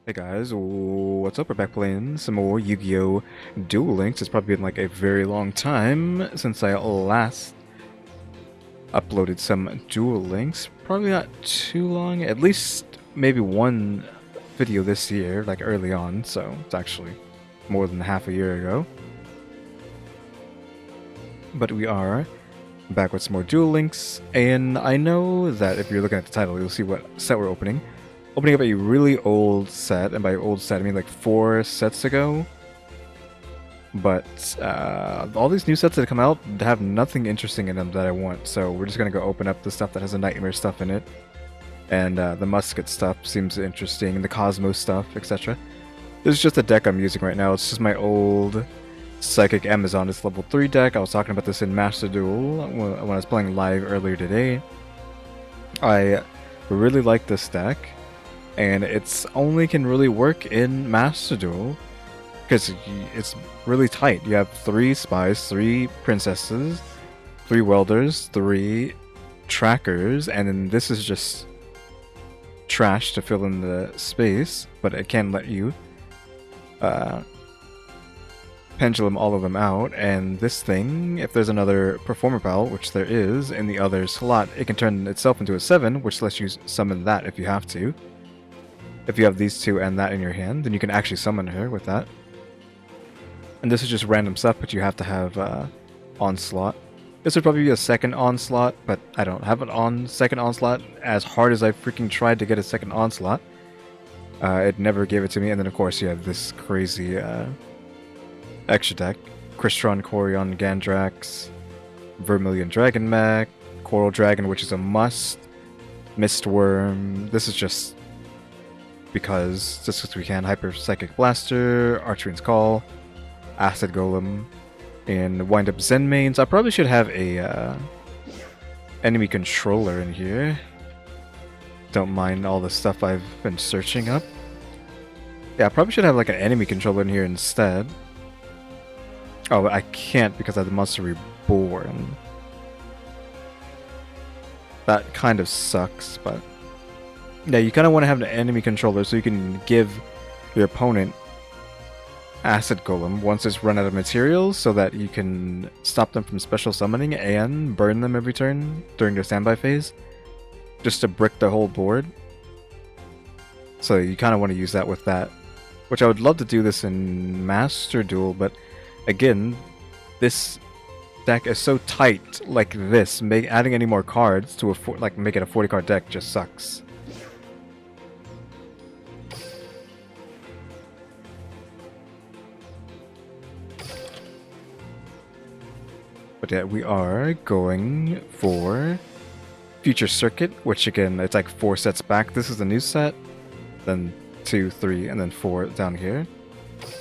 Hey guys, what's up? We're back playing some more Yu-Gi-Oh! Duel Links. It's probably been like a very long time since I last uploaded some Duel Links. Probably not too long, at least maybe one video this year, like early on, so it's actually more than half a year ago. But we are back with some more Duel Links, and I know that if you're looking at the title, you'll see what set we're opening. Opening up a really old set, and by old set I mean like 4 sets ago. But all these new sets that come out have nothing interesting in them that I want, so we're just gonna go open up the stuff that has the nightmare stuff in it. And the musket stuff seems interesting, the Cosmos stuff, etc. This is just a deck I'm using right now. It's just my old Psychic Amazon. It's level 3 deck. I was talking about this in Master Duel when I was playing live earlier today. I really like this deck, and it's only can really work in Master Duel because it's really tight. You have 3 spies, 3 princesses, 3 welders, 3 trackers, and then this is just trash to fill in the space, but it can let you pendulum all of them out. And this thing, if there's another performer pal, which there is in the other slot, it can turn itself into a 7, which lets you summon that if you have to. If you have these 2 and that in your hand, then you can actually summon her with that. And this is just random stuff, but you have to have Onslaught. This would probably be a second Onslaught, but I don't have an second Onslaught. As hard as I freaking tried to get a second Onslaught, it never gave it to me. And then of course you have this crazy extra deck. Crystron, Corion, Gandrax, Vermilion Dragon Mech, Coral Dragon, which is a must, Mistworm. This is just because we can. Hyper Psychic Blaster, Archfiend's Call, Acid Golem, and wind up Zen mains. I probably should have a enemy controller in here. Don't mind all the stuff I've been searching up. Yeah, I probably should have like an enemy controller in here instead. Oh, I can't because I have the Monster Reborn. That kind of sucks, but yeah, you kind of want to have an enemy controller so you can give your opponent Acid Golem once it's run out of materials, so that you can stop them from special summoning and burn them every turn during their standby phase, just to brick the whole board. So you kind of want to use that with that, which I would love to do this in Master Duel, but again, this deck is so tight like this. Adding any more cards to make it a 40 card deck just sucks. But yeah, we are going for Future Circuit, which again, it's like 4 sets back. This is the new set, then 2, 3, and then 4 down here.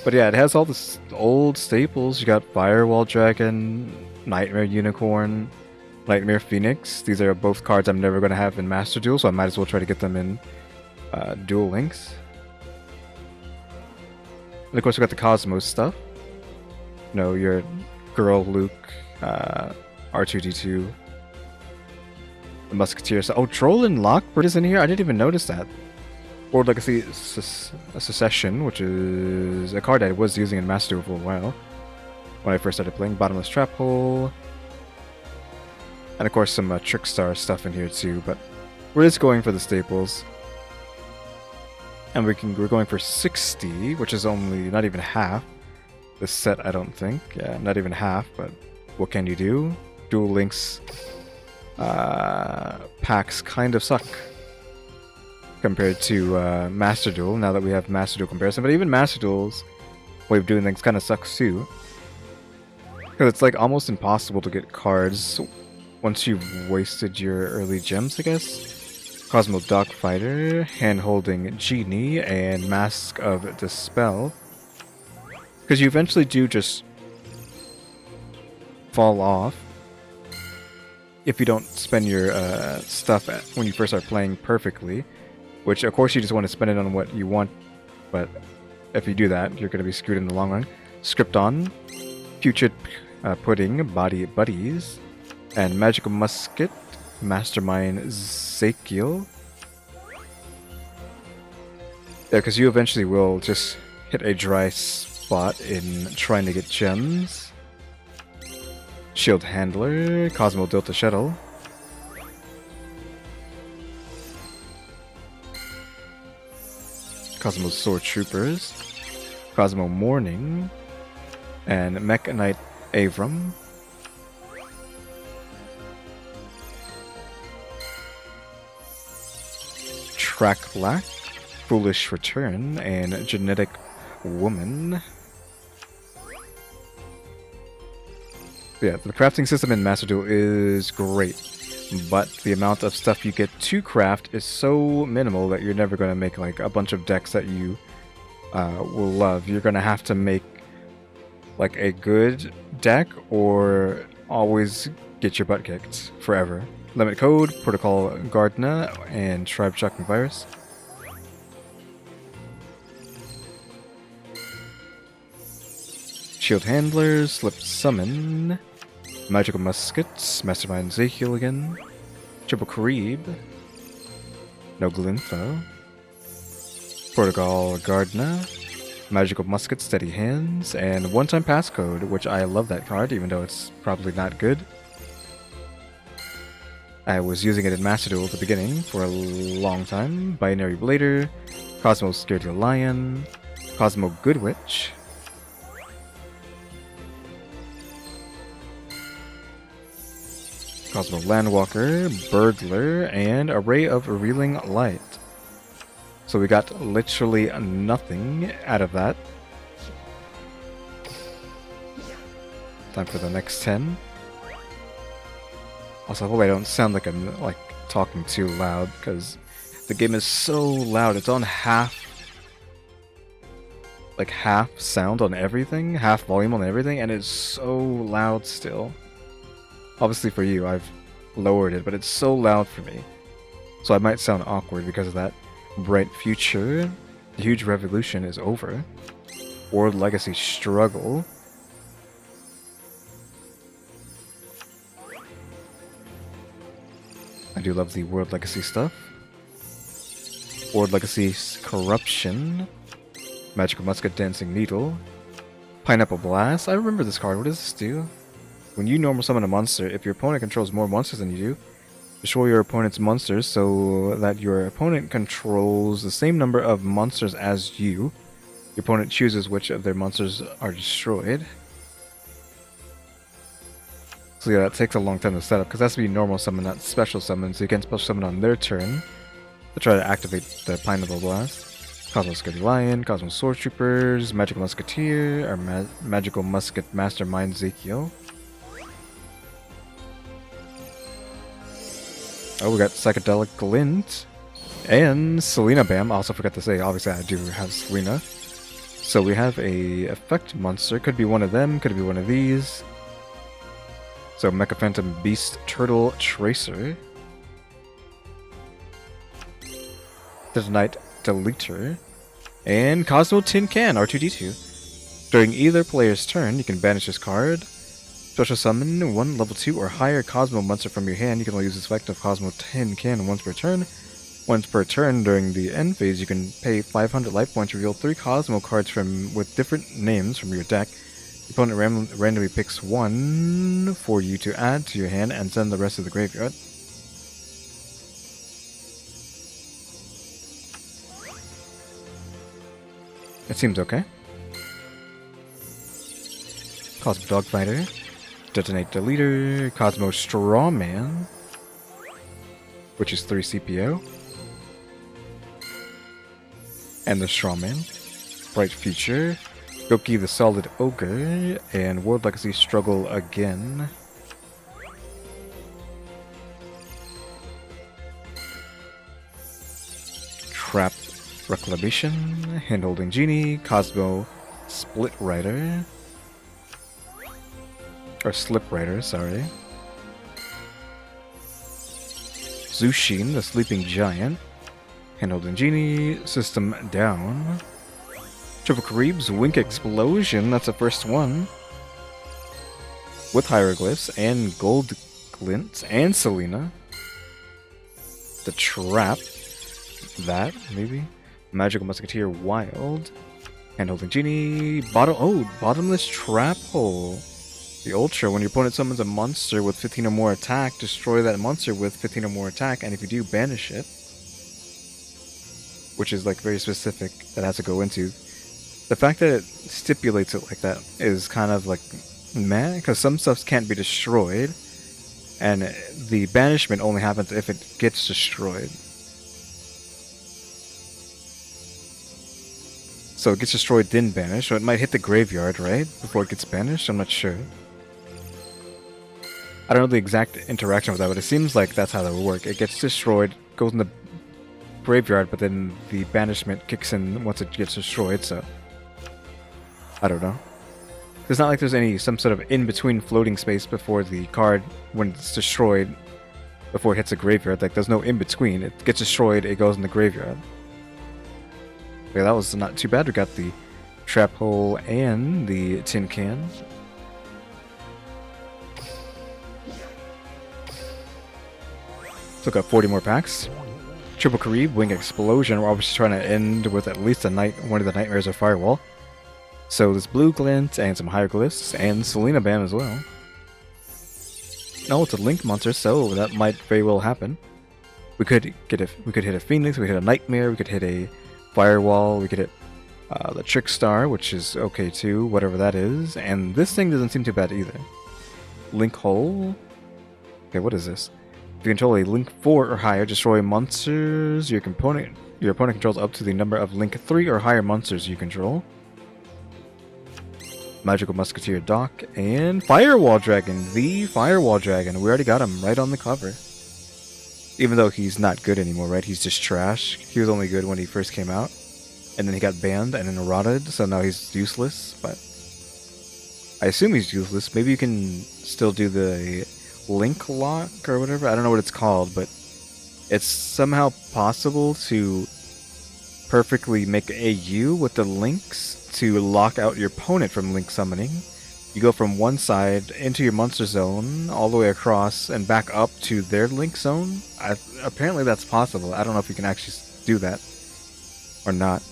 But yeah, it has all the old staples. You got Firewall Dragon, Nightmare Unicorn, Nightmare Phoenix. These are both cards I'm never going to have in Master Duel, so I might as well try to get them in Duel Links. And of course, we got the Cosmos stuff. You know, your Girl Luke, R2D2, the Musketeer. Oh, Troll and Lockbird is in here? I didn't even notice that. World Legacy Secession, which is a card I was using in Master Duel for a while when I first started playing. Bottomless Trap Hole. And of course some Trickstar stuff in here too, but we're just going for the staples. And we're going for 60, which is only not even half the set, I don't think. Yeah, not even half, but what can you do? Duel Links packs kind of suck compared to Master Duel, now that we have Master Duel comparison. But even Master Duel's way of doing things kind of sucks too, because it's like almost impossible to get cards once you've wasted your early gems, I guess. Cosmo Dogfighter, Hand-Holding Genie, and Mask of Dispel. Because you eventually do just fall off if you don't spend your stuff when you first start playing perfectly. Which, of course, you just want to spend it on what you want, but if you do that, you're going to be screwed in the long run. Scripton, Future Pudding, Body Buddies, and Magical Musket, Mastermind Zakiel. Yeah, because you eventually will just hit a dry spot in trying to get gems. Shield Handler, Cosmo Delta Shuttle. Cosmo Sword Troopers. Cosmo Morning. And Mech Knight Avram. Track Black. Foolish Return. And Genetic Woman. Yeah, the crafting system in Master Duel is great, but the amount of stuff you get to craft is so minimal that you're never going to make like a bunch of decks that you will love. You're going to have to make like a good deck or always get your butt kicked forever. Limit Code, Protocol Gardna, and Tribe Shocking Virus. Shield Handler, Slip Summon, Magical Muskets, Mastermind Ezekiel again, Triple Kareeb, No Glinfo, Protocol Gardna, Magical Musket, Steady Hands, and One-Time Passcode, which I love that card, even though it's probably not good. I was using it in Master Duel at the beginning for a long time. Binary Blader, Cosmo Scaredy Lion, Cosmo Good Witch, Cosmo Landwalker, Burglar, and Array of Reeling Light. So we got literally nothing out of that. Time for the next 10. Also, I hope I don't sound like I'm like talking too loud, because the game is so loud. It's on half sound on everything, half volume on everything, and it's so loud still. Obviously for you, I've lowered it, but it's so loud for me. So I might sound awkward because of that. Bright Future, the Huge Revolution is over. World Legacy Struggle. I do love the World Legacy stuff. World Legacy Corruption. Magical Musket Dancing Needle. Pineapple Blast. I remember this card. What does this do? When you normal summon a monster, if your opponent controls more monsters than you do, destroy your opponent's monsters so that your opponent controls the same number of monsters as you. Your opponent chooses which of their monsters are destroyed. So yeah, that takes a long time to set up, because it has to be normal summon, not special summon, so you can special summon on their turn to try to activate the Pineapple Blast. Cosmo Scaredy Lion, Cosmo Sword Troopers, Magical Musketeer, or Magical Musket Mastermind Ezekiel. Oh, we got Psychedelic Glint and Selena Bam. I also forgot to say, obviously I do have Selena. So we have a effect monster. Could be one of them, could be one of these. So Mecha Phantom Beast Turtle Tracer. Detonite Deleter. And Cosmo Tin Can R2D2. During either player's turn, you can banish this card. Special summon one level 2 or higher Cosmo monster from your hand. You can only use this effect of Cosmo Tin Can once per turn. Once per turn during the end phase, you can pay 500 life points to reveal 3 Cosmo cards with different names from your deck. The opponent randomly picks one for you to add to your hand and send the rest to the graveyard. It seems okay. Cosmo Dogfighter. Detonate Deleter, Cosmo Strawman, which is 3 CPO, and the Strawman, Bright Future, Goki the Solid Ogre, and World Legacy Struggle again. Trap Reclamation, Handholding Genie, Cosmo Split Rider. Or Slip Rider, sorry. Zushin, the Sleeping Giant. Handholding Genie, System Down. Triple Kareeb's Wink Explosion, that's the first one. With Hieroglyphs and Gold Glint and Selena. The Trap. That, maybe. Magical Musketeer Wild. Hand-holding Genie. Bottomless Trap Hole. The Ultra, when your opponent summons a monster with 15 or more attack, destroy that monster with 15 or more attack, and if you do, banish it. Which is like very specific, that has to go into. The fact that it stipulates it like that is kind of like meh, because some stuff can't be destroyed, and the banishment only happens if it gets destroyed. So it gets destroyed, then banished, so it might hit the graveyard, right? Before it gets banished? I'm not sure. I don't know the exact interaction with that, but it seems like that's how that would work. It gets destroyed, goes in the graveyard, but then the banishment kicks in once it gets destroyed, so... I don't know. It's not like there's some sort of in-between floating space before the card, when it's destroyed, before it hits the graveyard. Like, there's no in-between. It gets destroyed, it goes in the graveyard. Okay, that was not too bad. We got the Trap Hole and the Tin Can. Took up 40 more packs. Triple Karib, Wing Explosion. We're obviously trying to end with at least one of the Nightmares of Firewall. So this Blue Glint and some Hieroglyphs and Selena Bam as well. No, it's a Link monster, so that might very well happen. We could hit a Phoenix, we could hit a Nightmare, we could hit a Firewall, we could hit the Trickstar, which is okay too, whatever that is. And this thing doesn't seem too bad either. Link Hole. Okay, what is this? If you control a Link 4 or higher, destroy monsters your opponent controls up to the number of Link 3 or higher monsters you control. Magical Musketeer Doc, and Firewall Dragon, the Firewall Dragon. We already got him right on the cover. Even though he's not good anymore, right? He's just trash. He was only good when he first came out. And then he got banned and then rotted, so now he's useless. But I assume he's useless. Maybe you can still do the Link Lock or whatever. I don't know what it's called, but it's somehow possible to perfectly make a U with the links to lock out your opponent from Link summoning. You go from one side into your monster zone, all the way across, and back up to their Link zone. Apparently that's possible. I don't know if you can actually do that or not.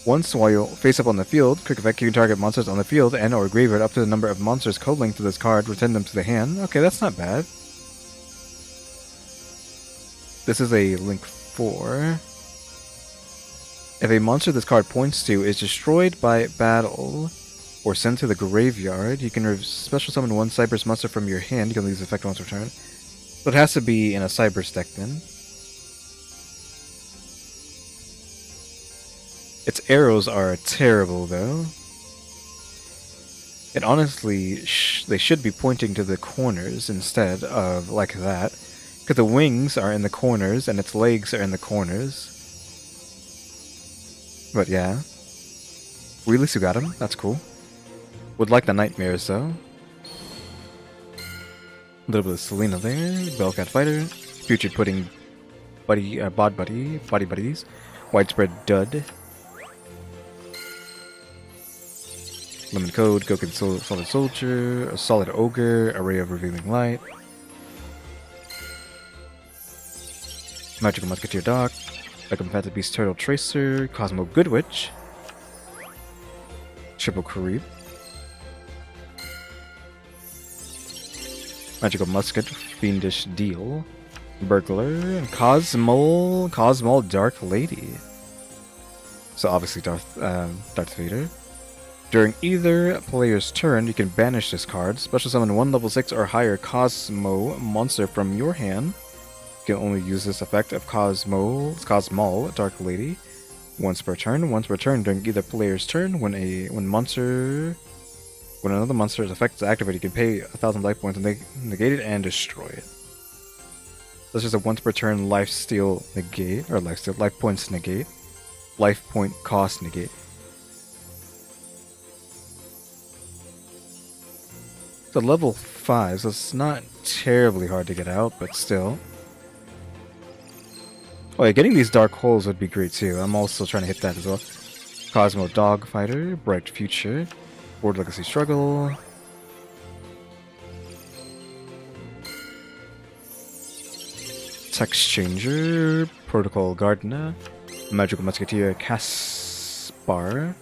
Once, while you face up on the field, quick effect, you can target monsters on the field and or graveyard up to the number of monsters code-linked to this card, return them to the hand. Okay, that's not bad. This is a Link 4. If a monster this card points to is destroyed by battle or sent to the graveyard, you can special summon one Cyberse monster from your hand. You can leave this effect once per turn. So it has to be in a Cyberse deck then. Its arrows are terrible though. And honestly, they should be pointing to the corners instead of like that. Because the wings are in the corners and its legs are in the corners. But yeah. We at least got him. That's cool. Would like the Nightmares though. A little bit of Selena there. Bellcat Fighter. Future Pudding Body Buddies. Widespread Dud. Lemon Code, Goku the Solid Soldier, a Solid Ogre, Array of Revealing Light. Magical Musketeer Doc. Beckham Phantom Beast Turtle Tracer, Cosmo Good Witch, Triple Karib, Magical Musket, Fiendish Deal, Burglar, and Cosmo Dark Lady. So obviously Darth Vader. During either player's turn, you can banish this card, special summon one level 6 or higher Cosmo monster from your hand. You can only use this effect of Cosmo Dark Lady once per turn. Once per turn during either player's turn, when another monster's effect is activated, you can pay 1,000 life points and negate it and destroy it. This is a once per turn life points negate, life point cost negate. It's a level 5, so it's not terribly hard to get out, but still. Oh yeah, getting these dark holes would be great too. I'm also trying to hit that as well. Cosmo Dogfighter, Bright Future, Board Legacy Struggle. Text Changer, Protocol Gardener, Magical Musketeer Caspar.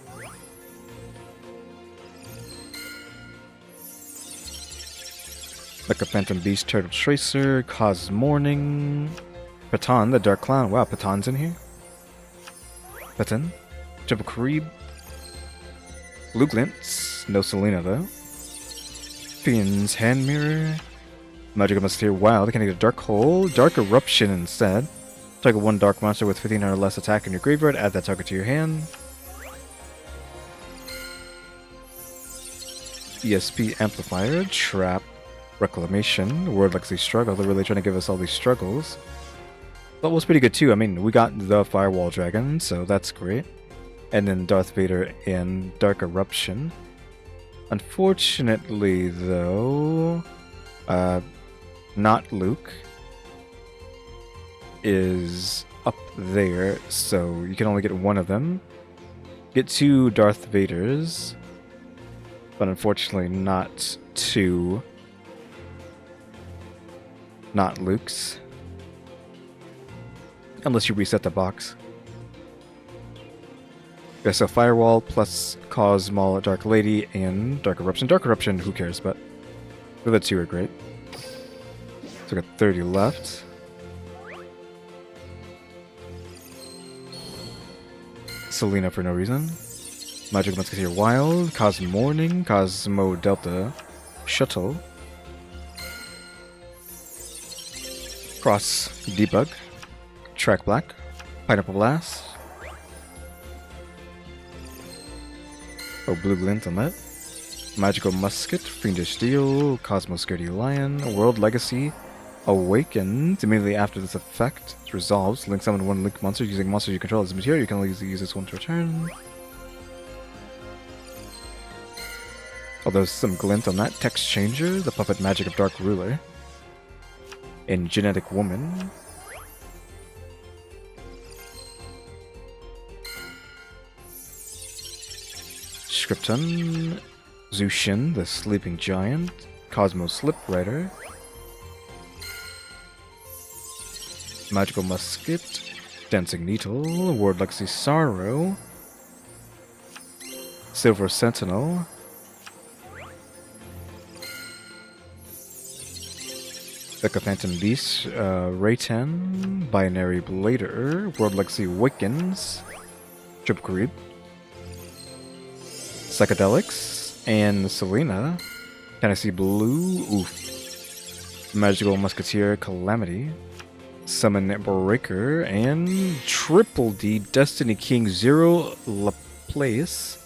Like a Phantom Beast, Turtle Tracer, Cause Morning, Patan, the Dark Clown. Wow, Patan's in here. Patan, Triple Kareeb, Blue Glints, no Selena though. Fiend's Hand Mirror, Magical Musketeer Wild. Can I get a Dark Hole? Dark Eruption instead. Target one dark monster with 15 or less attack in your graveyard. Add that target to your hand. ESP Amplifier, Trap, Reclamation, World Legacy Struggle. They're really trying to give us all these struggles. That was pretty good too. I mean, we got the Firewall Dragon, so that's great. And then Darth Vader and Dark Eruption. Unfortunately, though, not Luke is up there, so you can only get one of them. Get 2 Darth Vaders, but unfortunately not 2 not Luke's. Unless you reset the box. Yeah, so Firewall plus Cosmo, Dark Lady, and Dark Eruption. Dark Eruption, who cares, but the other 2 are great. So we got 30 left. Selena for no reason. Magical Musketeer Wild, Cosmo Morning, Cosmo Delta Shuttle. Cross Debug, Track Black, Pineapple Blast. Oh, Blue Glint on that. Magical Musket, Fiendish Steel, Cosmo Scaredy Lion, World Legacy, Awakened. Immediately after this effect resolves, Link summon 1 Link monster using monsters you control as material. You can only use this one to return. Although some glint on that. Text Changer, the Puppet Magic of Dark Ruler. And Genetic Woman. Scripton, Zushin, the Sleeping Giant, Cosmo Slip Rider, Magical Musket, Dancing Needle, World Legacy Sorrow, Silver Sentinel, Becca Phantom Beast, Rayten, Binary Blader, World Legacy Awakens, Triple Kareeb, Psychedelics, and Selena. Can I see blue? Oof. Magical Musketeer Calamity, Summon Breaker, and Triple D Destiny King Zero Laplace.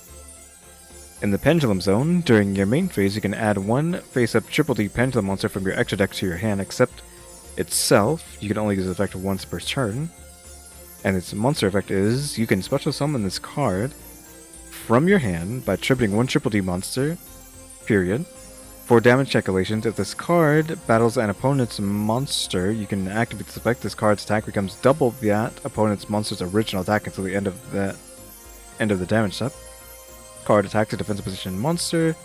In the Pendulum Zone, during your main phase, you can add 1 face-up Triple D Pendulum monster from your extra deck to your hand, except itself. You can only use the effect once per turn. And its monster effect is, you can special summon this card from your hand by tripping 1 Triple D monster, period. For damage calculations, if this card battles an opponent's monster, you can activate this effect. This card's attack becomes double that opponent's monster's original attack until the end of the damage step. Card attacks a defensive position monster.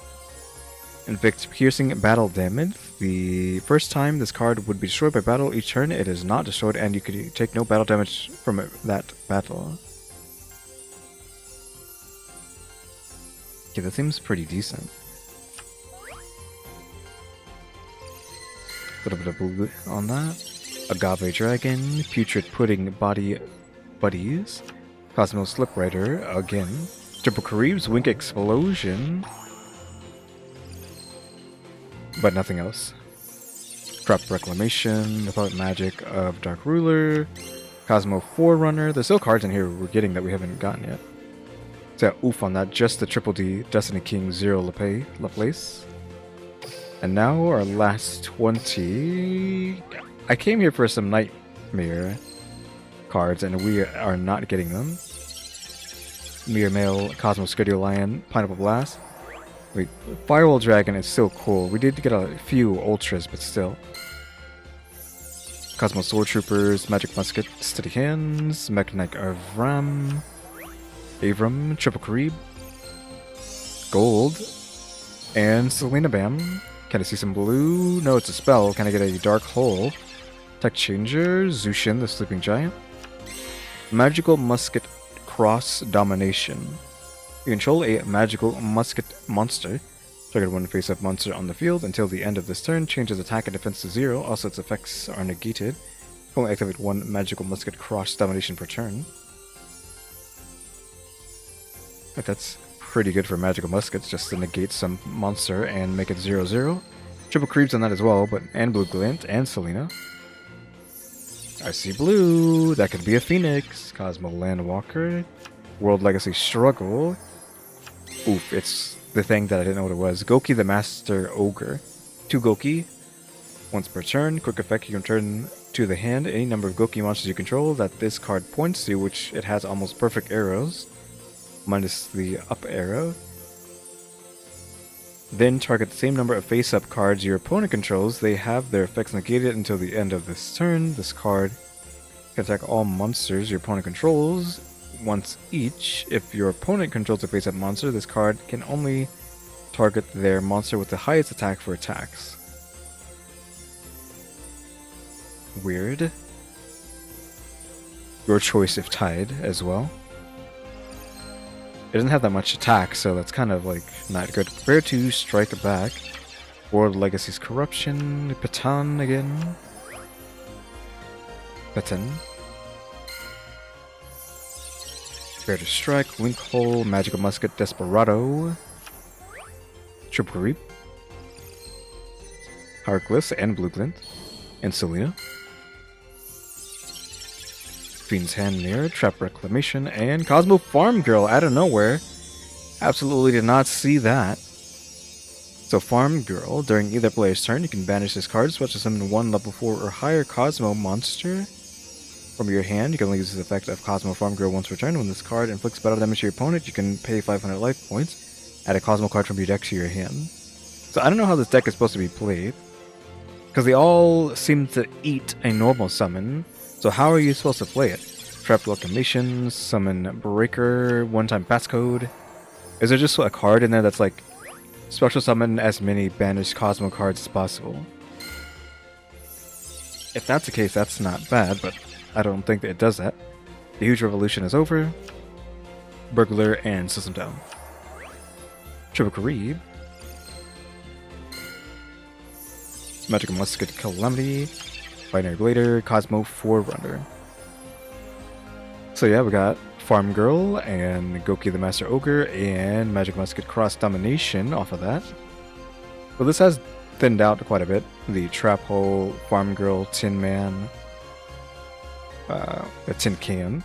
Inflicts piercing battle damage. The first time this card would be destroyed by battle, each turn it is not destroyed, and you could take no battle damage from that battle. Okay, that seems pretty decent. A little bit of blue on that. Agave Dragon, Putrid Pudding Body Buddies, Cosmo Slip Rider again, Triple Kareeb's Wink Explosion, but nothing else. Crop Reclamation, the Puppet Magic of Dark Ruler, Cosmo Forerunner. There's still cards in here we're getting that we haven't gotten yet. So yeah, oof on that, just the Triple D Destiny King Zero Laplace. And now our last 20. I came here for some Nightmare cards, and we are not getting them. Mirror Mail, Cosmo Scaredy Lion, Pineapple Blast. Wait, Firewall Dragon is still cool. We did get a few Ultras, but still. Cosmo Sword Troopers, Magic Musket, Steady Hands, Mechanic Avram, Triple Kareeb, Gold, and Selena Bam. Can I see some blue? No, it's a spell. Can I get a Dark Hole? Tech Changer, Zushin, the Sleeping Giant, Magical Musket Cross Domination. You control a magical musket monster. Target one face-up monster on the field until the end of this turn. Changes attack and defense to 0. Also, its effects are negated. Only activate one magical musket cross domination per turn. But that's pretty good for magical muskets, just to negate some monster and make it 0/0. Triple creeps on that as well, and Blue Glint and Selena. I see blue. That could be a Phoenix. Cosmo Landwalker. World Legacy Struggle. Oof, it's the thing that I didn't know what it was. Goki the Master Ogre. 2 Goki. Once per turn. Quick effect, you can turn to the hand any number of Goki monsters you control that this card points to, which it has almost perfect arrows. Minus the up arrow. Then target the same number of face-up cards your opponent controls. They have their effects negated until the end of this turn. This card can attack all monsters your opponent controls once each. If your opponent controls a face-up monster, this card can only target their monster with the highest attack for attacks. Weird. Your choice if tied as well. It doesn't have that much attack, so that's kind of like not good. Prepare to strike back. World Legacy's Corruption. Patan again. Patan. Prepare to strike. Link Hole. Magical Musket. Desperado. Triple Reap. Hieroglyphs and Blue Glint. And Selena. Fiend's Hand Mirror, Trap Reclamation, and Cosmo Farm Girl out of nowhere. Absolutely did not see that. So Farm Girl, during either player's turn, you can banish this card, special summon one level 4 or higher Cosmo monster from your hand. You can only use the effect of Cosmo Farm Girl once per turn. When this card inflicts battle damage to your opponent, you can pay 500 life points. Add a Cosmo card from your deck to your hand. So I don't know how this deck is supposed to be played, because they all seem to eat a normal summon. So how are you supposed to play it? Trap Reclamation, Summon Breaker, one-time passcode. Is there just a card in there that's like, special summon as many banished Cosmo cards as possible? If that's the case, that's not bad, but I don't think that it does that. The Huge Revolution is over. Burglar and System Down. Triple Karib. Magical Musket Calamity. Binary Blader, Cosmo Forerunner. So yeah, we got Farm Girl and Goki the Master Ogre and Magic Musket Cross Domination off of that. Well, this has thinned out quite a bit. The Trap Hole, Farm Girl, Tin Man, a Tin Can,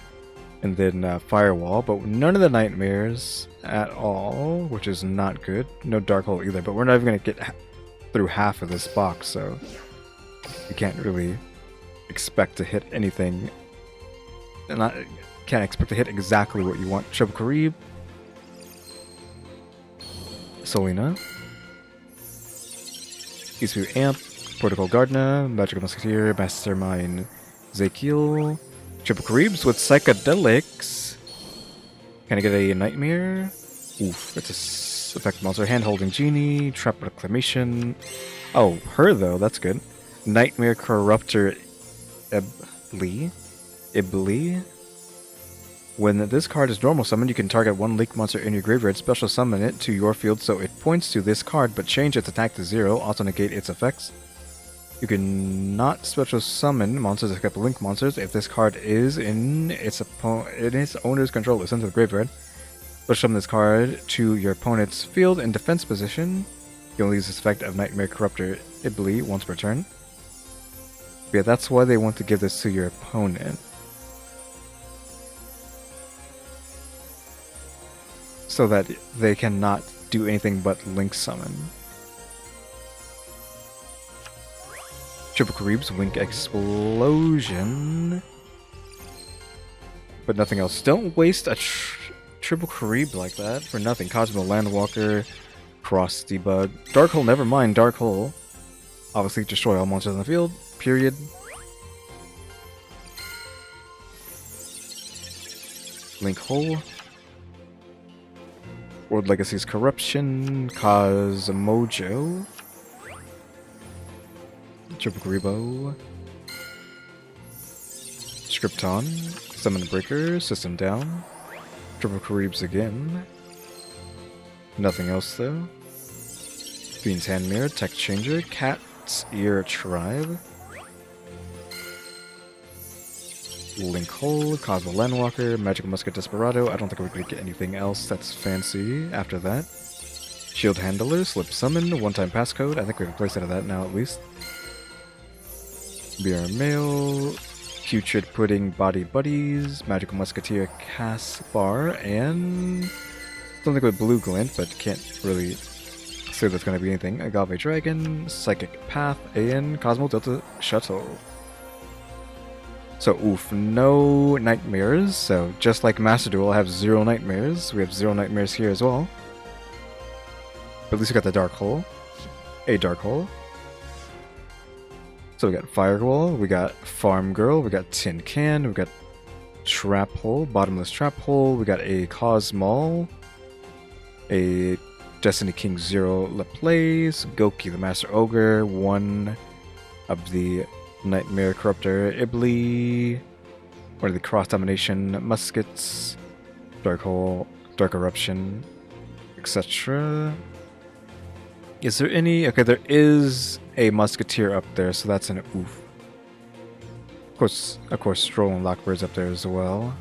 and then Firewall, but none of the Nightmares at all, which is not good. No Dark Hole either, but we're not even going to get through half of this box, so you can't really expect to hit anything. Can't expect to hit exactly what you want. Triple Karib. Selena. Eastview Amp. Protocol Gardener. Magical Musketeer. Mastermind Zekiel. Triple Karibs with Psychedelics. Can I get a Nightmare? Oof, it's a effect monster. Hand-holding Genie. Trap Reclamation. Oh, her though, that's good. Nightmare Corruptor Ibli. When this card is normal summoned, you can target one Link monster in your graveyard, special summon it to your field so it points to this card, but change its attack to 0, also negate its effects. You can not special summon monsters except Link monsters if this card is in its owner's control. It's into the graveyard. Special summon this card to your opponent's field in defense position. You only use this effect of Nightmare Corruptor Ibli once per turn. Yeah, that's why they want to give this to your opponent. So that they cannot do anything but Link summon. Triple Karib's Wink Explosion. But nothing else. Don't waste a Triple Karib like that for nothing. Cosmo Landwalker. Cross Debug. Dark Hole, never mind Dark Hole. Obviously destroy all monsters on the field. Period. Link Hole. World Legacy's Corruption, Cosmojo, Triple Gribo, Scripton, Summon Breaker, system down. Triple Caribs again. Nothing else though. Fiend's Hand Mirror, Tech Changer, Cat's Ear Tribe. Link Hold, Cosmo Landwalker, Magical Musket Desperado. I don't think we're going to get anything else that's fancy after that. Shield Handler, Slip Summon, one-time passcode. I think we have a place out of that now at least. BR Mail, Putrid Pudding Body Buddies, Magical Musketeer Caspar, and something with Blue Glint, but can't really say that's going to be anything. Agave Dragon, Psychic Path, and Cosmo Delta Shuttle. So, oof, no nightmares. So, just like Master Duel, I have 0 nightmares. We have 0 nightmares here as well. But at least we got the Dark Hole. A Dark Hole. So we got Firewall, we got Farm Girl, we got Tin Can, we got Trap Hole, Bottomless Trap Hole, we got a Cosmol, a Destiny King Zero Laplace, Goki the Master Ogre, one of the Nightmare Corruptor Ibli, one of the Cross Domination Muskets, Dark Hole, Dark Eruption, etc. Is there any? Okay, there is a Musketeer up there, so that's an oof. Of course, Stroll and Lockbird's up there as well.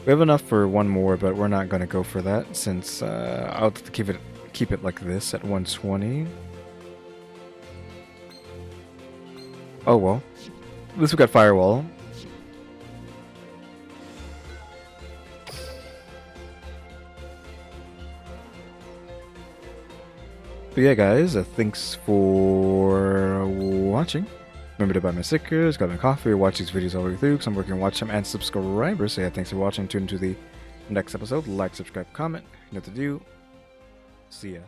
We have enough for one more, but we're not going to go for that since I'll keep it like this at 120. Oh well, at least we got Firewall. But yeah, guys, thanks for watching. Remember to buy my stickers, grab my coffee, or watch these videos all the way through, because I'm working on watch them and subscribers. So yeah, thanks for watching. Tune into the next episode. Like, subscribe, comment. You know what to do. See ya.